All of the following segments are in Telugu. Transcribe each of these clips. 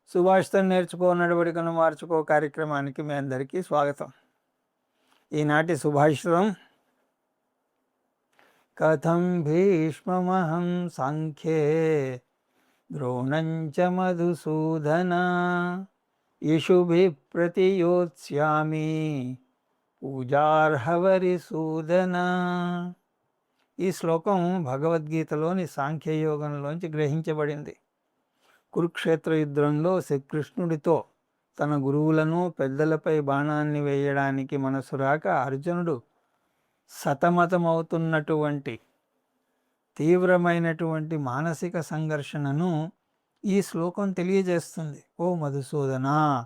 సుభాషితం నేర్చుకో నడవడికను మార్చుకో కార్యక్రమానికి మీ అందరికీ స్వాగతం. ఈనాటి సుభాషితం కథం భీష్మమహం సాంఖ్యే ద్రోణంచ మధుసూదన ఇషుభి ప్రతియోత్స్యామి పూజార్హవరిసూదన. ఈ శ్లోకం భగవద్గీతలోని సాంఖ్యయోగంలోంచి గ్రహించబడింది. కురుక్షేత్ర యుద్ధంలో శ్రీకృష్ణుడితో తన గురువులను పెద్దలపై బాణాన్ని వేయడానికి మనసు రాక అర్జునుడు సతమతమవుతున్నటువంటి తీవ్రమైనటువంటి మానసిక సంఘర్షణను ఈ శ్లోకం తెలియజేస్తుంది. ఓ మధుసూదన,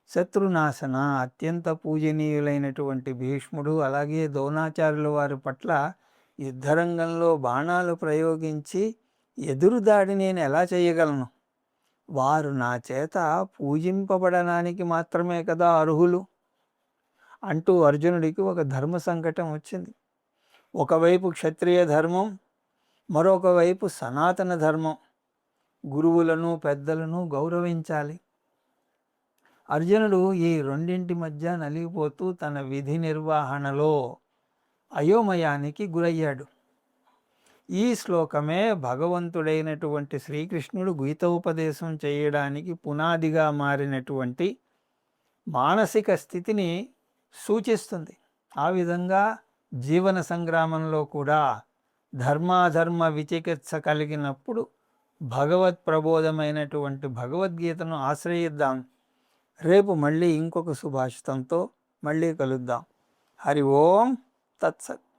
శత్రునాశన, అత్యంత పూజనీయులైనటువంటి భీష్ముడు అలాగే ద్రోణాచార్యుల వారి పట్ల యుద్ధరంగంలో బాణాలు ప్రయోగించి ఎదురుదాడి నేను ఎలా చేయగలను? వారు నా చేత పూజింపబడడానికి మాత్రమే కదా అర్హులు అంటూ అర్జునుడికి ఒక ధర్మ సంకటం వచ్చింది. ఒకవైపు క్షత్రియ ధర్మం, మరొక వైపు సనాతన ధర్మం. గురువులను పెద్దలను గౌరవించాలి. అర్జునుడు ఈ రెండింటి మధ్య నలిగిపోతూ తన విధి నిర్వహణలో అయోమయానికి గురయ్యాడు. ఈ శ్లోకమే భగవంతుడైనటువంటి శ్రీకృష్ణుడు గీతోపదేశం చేయడానికి పునాదిగా మారినటువంటి మానసిక స్థితిని సూచిస్తుంది. ఆ విధంగా జీవన సంగ్రామంలో కూడా ధర్మాధర్మ విచికిత్స కలిగినప్పుడు భగవత్ ప్రబోధమైనటువంటి భగవద్గీతను ఆశ్రయిద్దాం. రేపు మళ్ళీ ఇంకొక సుభాషితంతో మళ్ళీ కలుద్దాం. హరి ఓం తత్సత్.